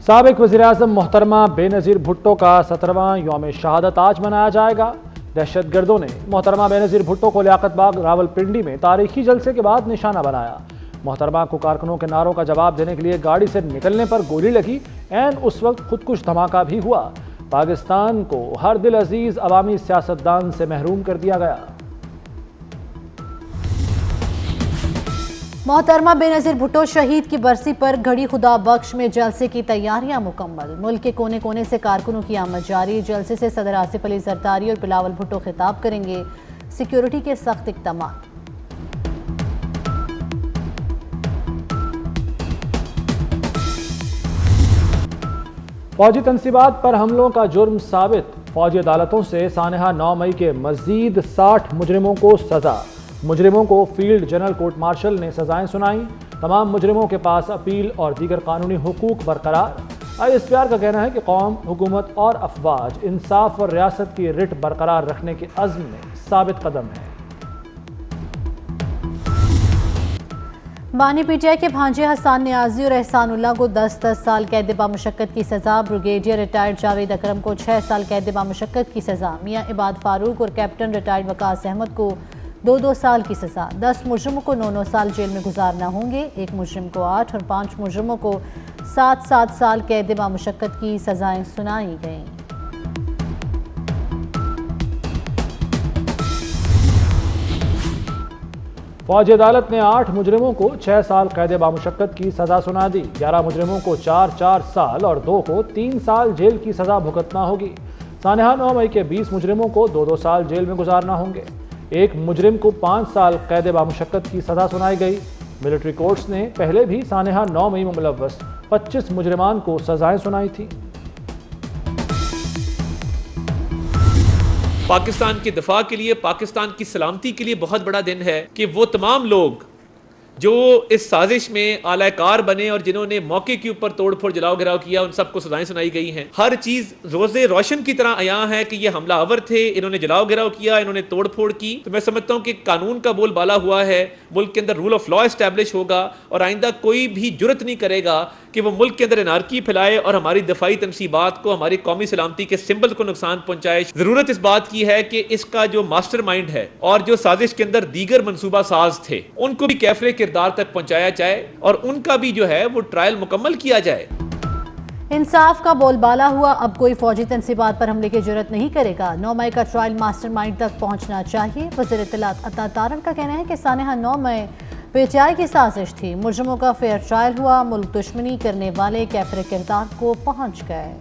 साबिक वज़ीर-ए-आज़म मोहतरमा बेनज़ीर भुट्टो का 17वां यौम शहादत आज मनाया जाएगा। दहशतगर्दों ने मोहतरमा बेनज़ीर भुट्टो को लियाकत बाग रावलपिंडी में तारीखी जलसे के बाद निशाना बनाया। मोहतरमा को कारकुनों के नारों का जवाब देने के लिए गाड़ी से निकलने पर गोली लगी। ऐन उस वक्त खुदकुश धमाका भी हुआ। पाकिस्तान को हर दिल अजीज अवामी सियासतदान से महरूम कर दिया गया। मोहतरमा बेनज़ीर भुट्टो शहीद की बरसी पर घड़ी खुदा बख्श में जलसे की तैयारियां मुकम्मल। मुल्क के कोने कोने से कारकुनों की आमद जारी। जलसे से सदर आसिफ अली जरदारी और बिलावल भुट्टो खिताब करेंगे। सिक्योरिटी के सख्त इक़दाम। फौजी तनसीबात पर हमलों का जुर्म साबित। फौजी अदालतों से सानहा 9 मई के मजीद 60 मुजरिमों को सजा। मुजरिमों को फील्ड जनरल कोर्ट मार्शल ने सजाएं सुनाई। तमाम मुजरिमों के पास अपील और दीगर कानूनी हुकूक बरकरार। ISPR का कहना है कि कौम, हुकूमत और अफवाज इंसाफ और रियासत की रिट बरकरार रखने के अज़्म में साबित कदम है। बानी PTI के भांजे हसन नियाजी और एहसानुल्लाह को 10-10 साल कैद बामुशक्कत की सजा। ब्रिगेडियर रिटायर्ड जावेद अकरम को 6 साल कैद बामुशक्कत की सजा। मियां इबाद फारूक और कैप्टन रिटायर्ड वकास अहमद को 2-2 साल की सजा। 10 मुजरिमों को 9-9 साल जेल में गुजारना होंगे। 1 मुजरिम को 8 और 5 मुजरिमों को 7-7 साल कैद बामुशक्कत की सजाएं सुनाई गईं। फौजी अदालत ने 8 मुजरिमों को 6 साल कैद बामुशक्कत की सजा सुना दी। 11 मुजरिमों को 4-4 साल और 2 को 3 साल जेल की सजा भुगतना होगी। सानहा 9 मई के 20 मुजरिमों को 2-2 साल जेल में गुजारना होंगे। 1 मुजरिम को 5 साल कैद बामुशक्कत की सजा सुनाई गई। मिलिट्री कोर्ट्स ने पहले भी सानहा 9 मई में मुलव्वस 25 मुजरिमान को सजाएं सुनाई थी। पाकिस्तान के दफा के लिए, पाकिस्तान की सलामती के लिए बहुत बड़ा दिन है कि वो तमाम लोग जो इस साजिश में आलाकार बने और जिन्होंने मौके के ऊपर तोड़फोड़ जलाओ गिराव किया, उन सबको सजाएं सुनाई गई हैं। हर चीज रोजे रोशन की तरह आया है कि ये हमलावर थे, इन्होंने जलाओ गिराव किया, इन्होंने तोड़फोड़ की। तो मैं समझता हूं कि कानून का बोलबाला हुआ है, मुल्क के अंदर रूल ऑफ लॉ एस्टैब्लिश होगा और आइंदा कोई भी जुर्रत नहीं करेगा कि वो मुल्क के अंदर एनार्की फैलाए और हमारी दफाई तनसीबात को, हमारी कौमी सलामती के सिंबल को नुकसान पहुंचाए। जरूरत इस बात की है कि इसका जो मास्टरमाइंड है और जो साजिश के अंदर दीगर मंसूबा साज थे, उनको भी कैफरे किरदार तक पहुंचाया जाए और उनका भी जो है वो ट्रायल मुकम्मल किया जाए। इंसाफ का बोलबाला हुआ। अब कोई फौजी तनसीबात पर हमले की जरूरत नहीं करेगा। 9 मई का ट्रायल मास्टरमाइंड तक पहुंचना चाहिए। वज़ीर इत्तलात अता तारन का कहना है कि सानहा 9 मई PTI की साजिश थी। मुजरिमों का फेयर ट्रायल हुआ। मुल्क दुश्मनी करने वाले कैफरे किरदार को पहुंच गए।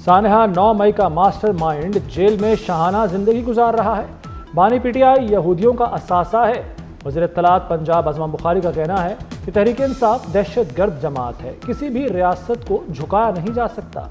सानहा 9 मई का मास्टरमाइंड जेल में शाहाना जिंदगी गुजार रहा है। बानी PTI यहूदियों का असासा है। वज़ीर इत्तलात पंजाब अज़मा बुखारी का कहना है कि तहरीक इंसाफ दहशत गर्द जमात है, किसी भी रियासत को झुकाया नहीं जा सकता।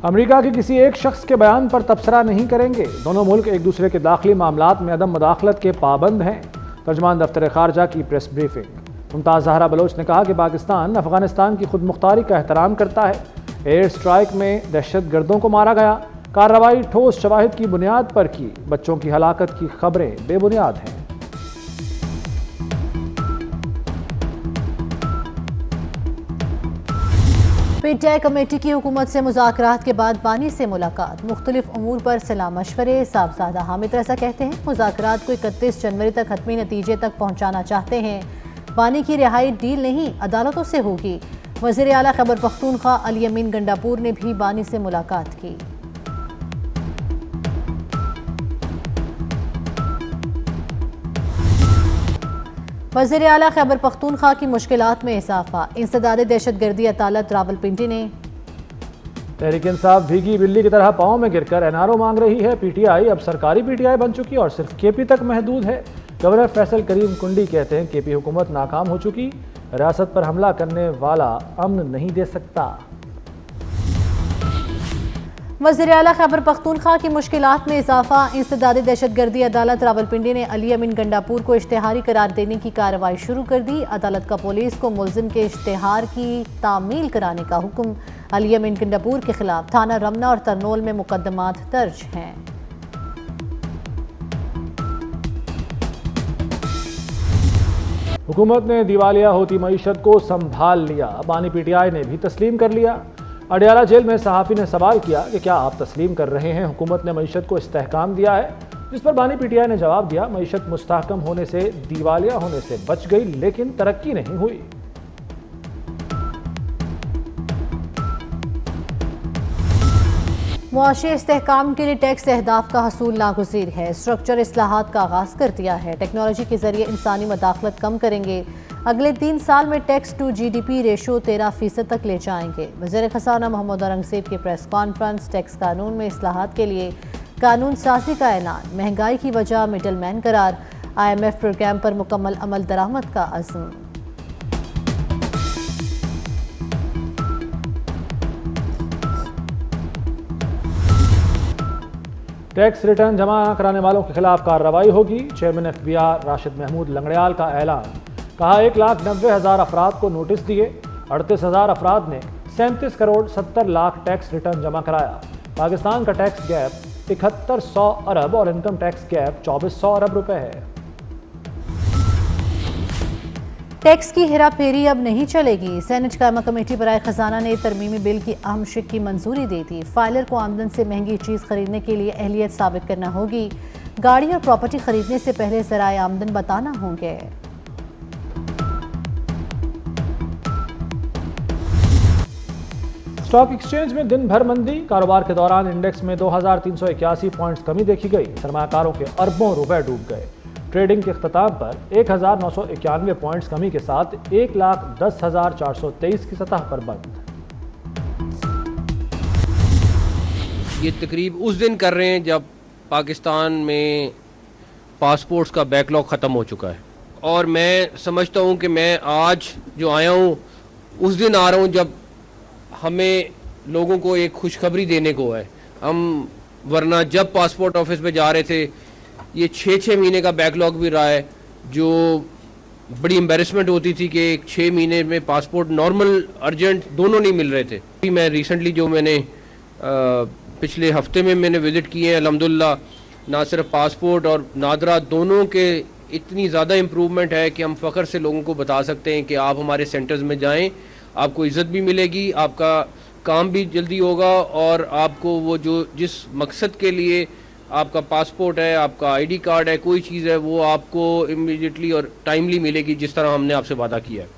अमेरिका के किसी एक शख्स के बयान पर तबसरा नहीं करेंगे। दोनों मुल्क एक दूसरे के दाखिली मामलात में अदम मुदाखलत के पाबंद हैं। तर्जमान दफ्तर खारजा की प्रेस ब्रीफिंग। मुमताज़ ज़हरा बलोच ने कहा कि पाकिस्तान अफगानिस्तान की खुद मुख्तारी का एहतराम करता है। एयर स्ट्राइक में दहशत गर्दों को मारा गया। कार्रवाई ठोस शवाहिद की बुनियाद पर की। बच्चों की हलाकत की खबरें बेबुनियाद हैं। PTI कमेटी की हुकूमत से मुज़ाकरात के बाद बानी से मुलाकात। मुख्तलिफ अमूर पर सलाह मशवरे। साहबजादा हामिद रज़ा कहते हैं मुज़ाकरात को 31 जनवरी तक हतमी नतीजे तक पहुँचाना चाहते हैं। बानी की रिहाई डील नहीं, अदालतों से होगी। वज़ीर आला खैबर पख्तूनख्वा अली अमीन गंडापुर ने भी बानी से मुलाकात की। वज़ीर आला खैबर पख्तूनख्वा की मुश्किलात में इजाफा। इंसदाद दहशतगर्दी अदालत रावलपिंडी ने। तहरीक इंसाफ भीगी बिल्ली की तरह पाँव में गिरकर NRO मांग रही है। PTI अब सरकारी PTI बन चुकी और सिर्फ KP तक महदूद है। गवर्नर फैसल करीम कुंडी कहते हैं KP हुकूमत नाकाम हो चुकी, रियासत पर हमला करने वाला अमन नहीं दे सकता। वज़ीर आला खैबर पख्तूनख्वा की मुश्किलात में इजाफा। इंसदादी दहशतगर्दी अदालत रावलपिंडी ने अली अमीन गंडापुर को इश्तेहारी करार देने की कार्रवाई शुरू कर दी। अदालत का पुलिस को मुलजिम के इश्तेहार की तामील कराने का हुक्म। अली अमीन गंडापुर के खिलाफ थाना रमना और तरनोल में मुकदमात दर्ज हैं। हुकूमत ने दिवालिया होती मईशत को संभाल लिया, बानी पीटीआई ने भी तस्लीम कर लिया। अडियाला जेल में सहाफ़ी ने सवाल किया कि क्या आप तस्लीम कर रहे हैं हुकूमत ने मईशत को इस्तेहकाम दिया है, जिस पर बानी पीटीआई ने जवाब दिया मईशत मुस्तहकम होने से दिवालिया होने से बच गई लेकिन तरक्की नहीं हुई। मुआशी इस्तेहकाम के लिए टैक्स अहदाफ का हसूल नागुज़ीर है। स्ट्रक्चर इस्लाहात का आगाज़ कर दिया है। टेक्नोलॉजी के जरिए इंसानी मदाखलत कम करेंगे। अगले 3 साल में टैक्स टू GDP रेशो 13% तक ले जाएंगे। वज़ीर ख़ज़ाना मोहम्मद औरंगज़ेब की प्रेस कॉन्फ्रेंस। टैक्स कानून में इस्लाहात के लिए कानून साजी का ऐलान। महंगाई की वजह मिडल मैन करार। IMF प्रोग्राम पर मुकम्मल अमल दरामद का अज़्म। टैक्स रिटर्न जमा कराने वालों के खिलाफ कार्रवाई होगी। चेयरमैन FBR राशिद महमूद लंगड़ियाल का ऐलान। कहा 1,90,000 अफराद को नोटिस दिए। 38,000 अफराद ने 37 करोड़ 70 लाख टैक्स रिटर्न जमा कराया। पाकिस्तान का टैक्स गैप 7100 अरब और इनकम टैक्स गैप 2400 अरब रुपए है। टैक्स की हेरा फेरी अब नहीं चलेगी। सेनेट कायमा कमेटी बराए खजाना ने तरमीमी बिल की अहम शिक की मंजूरी दे दी। फाइलर को आमदन से महंगी चीज खरीदने के लिए अहलियत साबित करना होगी। गाड़ी और प्रॉपर्टी खरीदने से पहले ज़राए आमदन बताना होंगे। स्टॉक एक्सचेंज में दिन भर मंदी। कारोबार के दौरान इंडेक्स में 2381 पॉइंट्स कमी देखी गई। सरमायाकारों के अरबों रुपए डूब गए। ट्रेडिंग के इख्तिताम पर 1991 पॉइंट्स कमी के साथ 1,10,423 की सतह पर बंद। ये तकरीब उस दिन कर रहे हैं जब पाकिस्तान में पासपोर्ट्स का बैकलॉग ख़त्म हो चुका है, और मैं समझता हूँ कि मैं आज जो आया हूँ उस दिन आ रहा हूँ जब हमें लोगों को एक खुशखबरी देने को है। हम वरना जब पासपोर्ट ऑफिस में जा रहे थे ये 6 महीने का बैकलॉग भी रहा है, जो बड़ी एम्बेरसमेंट होती थी कि 6 महीने में पासपोर्ट नॉर्मल अर्जेंट दोनों नहीं मिल रहे थे। मैं रिसेंटली जो मैंने पिछले हफ्ते में मैंने विज़िट किए हैं, अल्हम्दुलिल्लाह ना सिर्फ पासपोर्ट और नादरा दोनों के इतनी ज़्यादा इम्प्रूवमेंट है कि हम फ़ख्र से लोगों को बता सकते हैं कि आप हमारे सेंटर्स में जाएं, आपको इज़्ज़त भी मिलेगी, आपका काम भी जल्दी होगा, और आपको वो जो जिस मकसद के लिए आपका पासपोर्ट है, आपका ID कार्ड है, कोई चीज़ है, वो आपको इमीडिएटली और टाइमली मिलेगी जिस तरह हमने आपसे वादा किया है।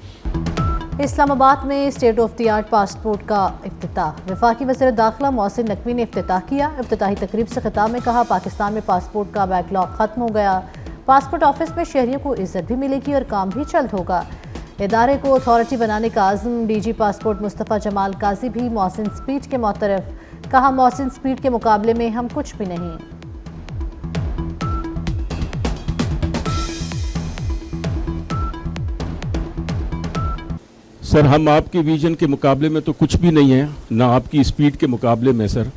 इस्लामाबाद में state of the art passport का इफ्तिताह। वफाकी वज़ीर दाखिला मोहसिन नकवी ने इफ्तिताह किया। इफ्तिताही तकरीब से खिताब में कहा पाकिस्तान में पासपोर्ट का बैकलॉग ख़त्म हो गया। पासपोर्ट ऑफिस में शहरियों को इज्जत भी मिलेगी और काम भी जल्द होगा। इदारे को अथॉरिटी बनाने का आज़म। DG पासपोर्ट मुस्तफ़ा जमाल काजी भी मोहसिन स्पीड के मुतरफ। कहा मोहसिन स्पीड के मुकाबले में हम कुछ भी नहीं। सर हम आपके विजन के मुकाबले में तो कुछ भी नहीं है, ना आपकी स्पीड के मुकाबले में सर,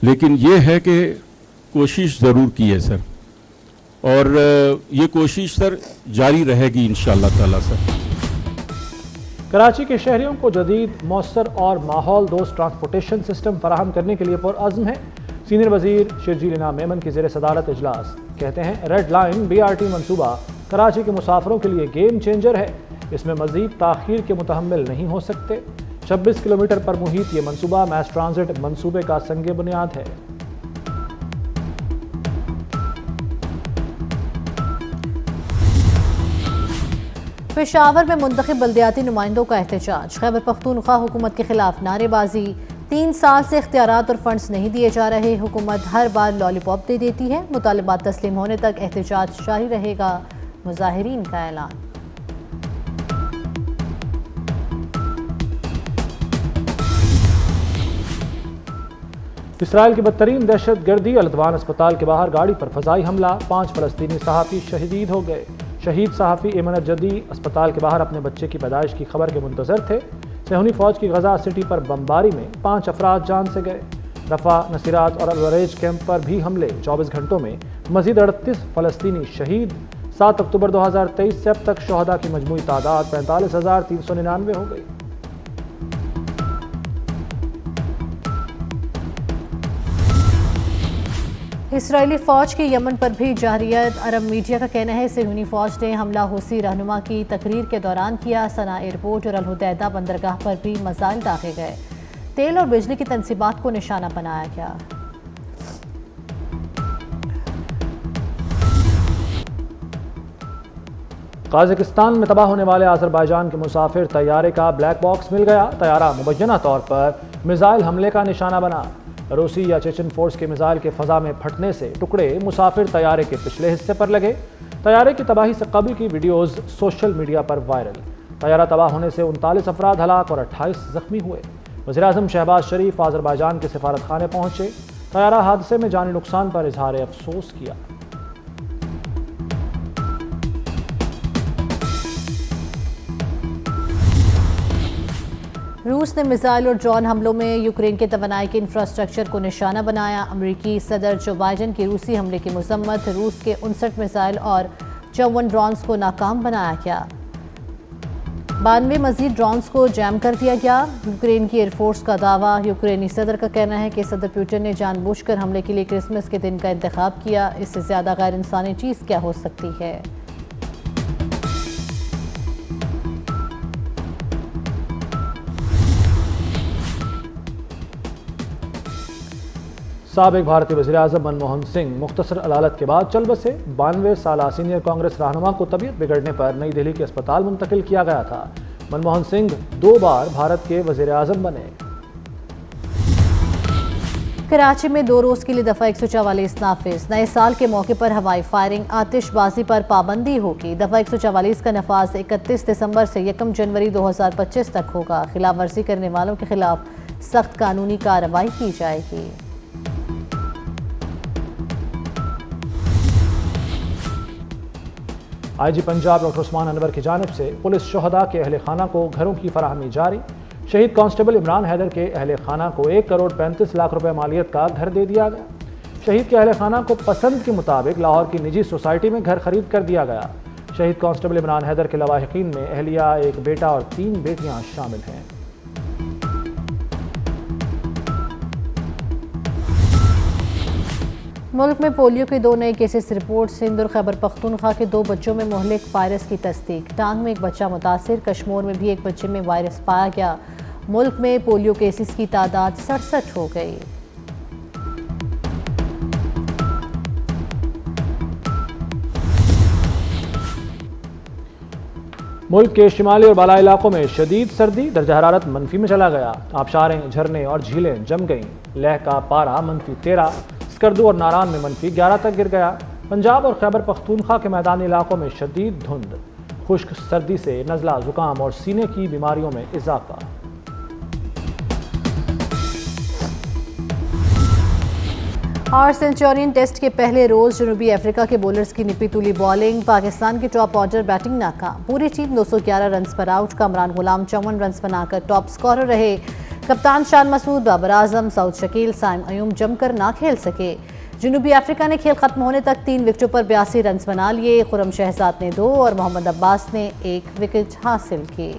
लेकिन ये है कि कोशिश ज़रूर की है सर, और ये कोशिश सर जारी रहेगी इंशाअल्लाह ताला सर। कराची के शहरियों को जदीद, मौसर और माहौल दोस्त ट्रांसपोर्टेशन सिस्टम फराहम करने के लिए पुरअज़्म है। सीनियर वजीर शर्जील इनाम मेमन की ज़ेर सदारत इजलास। कहते हैं रेड लाइन BRT मनसूबा कराची के मुसाफिरों के लिए गेम चेंजर है। इसमें मज़ीद ताख़ीर के मुतहम्मिल नहीं हो सकते। 26 किलोमीटर पर मुहित ये मनसूबा मैस ट्रांजिट मनसूबे का संग बुनियाद है। पेशावर में मुंतखब बल्दियाती नुमाइंदों का एहतजाज। खैबर पख्तूनख्वा हुकूमत के खिलाफ नारेबाजी। 3 साल से इख्तियारात और फंड्स नहीं दिए जा रहे। हुकूमत हर बार लॉलीपॉप दे देती है। मुतालिबात तस्लीम होने तक एहतजाज जारी रहेगा। मुजाहिरीन का ऐलान। इसराइल की बदतरीन दहशत गर्दी। अल-अदवान अस्पताल के बाहर गाड़ी पर फ़ज़ाई हमला। 5 फ़लस्तीनी सहाफ़ी शहीद हो गए। शहीद सहाफ़ी एमन अल-जदी अस्पताल के बाहर अपने बच्चे की पैदाइश की खबर के मुंतज़र थे। सहूनी फ़ौज की गज़ा सिटी पर बमबारी में 5 अफराद जान से गए। रफ़ा, नसीरात और अलवरेज कैंप पर भी हमले। 24 घंटों में मज़ीद 38 फ़लस्तीनी शहीद। 7 अक्टूबर 2023 से अब तक शहदा की मजमूई तादाद 45,399 हो गई। इसराइली फौज की यमन पर भी जारियत। अरब मीडिया का कहना है सिहूनी फौज ने हमला हुसी रहनुमा की तकरीर के दौरान किया। सना एयरपोर्ट और अल-हुदैदा बंदरगाह पर भी मिसाइल दागे गए। तेल और बिजली की तंसीबात को निशाना बनाया गया। काज़ाकिस्तान में तबाह होने वाले अज़रबैजान के मुसाफिर तैयारे का ब्लैक बॉक्स मिल गया। तैयारा मुबैना तौर पर मिसाइल हमले का निशाना बना। रूसी या चेचन फोर्स के मिसाइल के फजा में फटने से टुकड़े मुसाफिर तैयारे के पिछले हिस्से पर लगे। तैयारे की तबाही से कबल की वीडियोज सोशल मीडिया पर वायरल। तैयारा तबाह होने से 39 अफराद हलाक और 28 जख्मी हुए। वज़ीर-ए-आज़म शहबाज शरीफ अज़रबैजान के सफारत खाने पहुंचे। तैयारा हादसे में जानी नुकसान पर इजहार अफसोस किया। रूस ने मिसाइल और ड्रोन हमलों में यूक्रेन के तवानाई के इंफ्रास्ट्रक्चर को निशाना बनाया। अमेरिकी सदर जो बाइडेन की रूसी हमले की मजम्मत। रूस के 59 मिसाइल और 54 ड्रोन्स को नाकाम बनाया गया। 92 मजीद ड्रोन्स को जैम कर दिया गया। यूक्रेन की एयरफोर्स का दावा। यूक्रेनी सदर का कहना है कि सदर पुतिन ने जानबूझकर हमले के लिए क्रिसमस के दिन का इंतखाब किया। इससे ज्यादा गैर इंसानी चीज क्या हो सकती है। साबिक भारतीय वज़ीर-ए-आज़म मनमोहन सिंह मुख्तसर अदालत के बाद चल बसे। 92 साला सीनियर कांग्रेस रहनुमा को तबीयत बिगड़ने पर नई दिल्ली के अस्पताल मुंतकिल किया गया था। मनमोहन सिंह 2 बार भारत के वज़ीर-ए-आज़म बने। कराची में 2 रोज के लिए दफा 144 नाफिज। नए साल के मौके पर हवाई फायरिंग, आतिशबाजी पर पाबंदी होगी। दफा 144 का नफाज 31 दिसंबर से 1 जनवरी 2025 तक होगा। खिलाफ वर्जी करने वालों के खिलाफ सख्त कानूनी कार्रवाई की जाएगी। IG पंजाब डॉक्टर उस्मान अनवर की जानिब से पुलिस शोहदा के अहले खाना को घरों की फराहमी जारी। शहीद कांस्टेबल इमरान हैदर के अहले खाना को 1 करोड़ 35 लाख रुपए मालियत का घर दे दिया गया। शहीद के अहले खाना को पसंद के मुताबिक लाहौर की निजी सोसाइटी में घर खरीद कर दिया गया। शहीद कांस्टेबल इमरान हैदर के लवाहिकीन में अहलिया, एक बेटा और 3 बेटियां शामिल हैं। मुल्क में पोलियो के 2 नए केसेस रिपोर्ट। सिंध और खैबर पख्तूनख्वा के 2 बच्चों में मोहलिक वायरस की तस्दीक। टांग में एक बच्चा मुतासिर। कश्मीर में भी एक बच्चे में वायरस पाया गया। मुल्क में पोलियो केसेस की तादाद 67 हो गई। मुल्क के शिमाली और बाला इलाकों में शदीद सर्दी। दर्जा हरारत मनफी में चला गया। आबशारें, झरने और झीलें जम गईं। लेह का पारा -13, स्कर्दू और नारान में -11 तक गिर गया। पंजाब और खैबर पख्तूनख्वा के मैदानी इलाकों में शदीद धुंध। खुश्क सर्दी से नज़ला, जुकाम और सीने की बीमारियों में इजाफा। और सेंचुरियन टेस्ट के पहले रोज जनूबी अफ्रीका के बॉलर्स की निपी तुली बॉलिंग। पाकिस्तान की टॉप ऑर्डर बैटिंग नाकाम। पूरी टीम 211 रन्स पर आउट। कामरान गुलाम 54 रन्स बनाकर टॉप स्कोरर रहे। कप्तान शान मसूद, बाबर आजम, सऊद शकील, साइम अयूम जमकर ना खेल सके। जनूबी अफ्रीका ने खेल खत्म होने तक 3 विकेटों पर 82 रन्स बना लिए। खुरम शहजाद ने 2 और मोहम्मद अब्बास ने 1 विकेट हासिल की।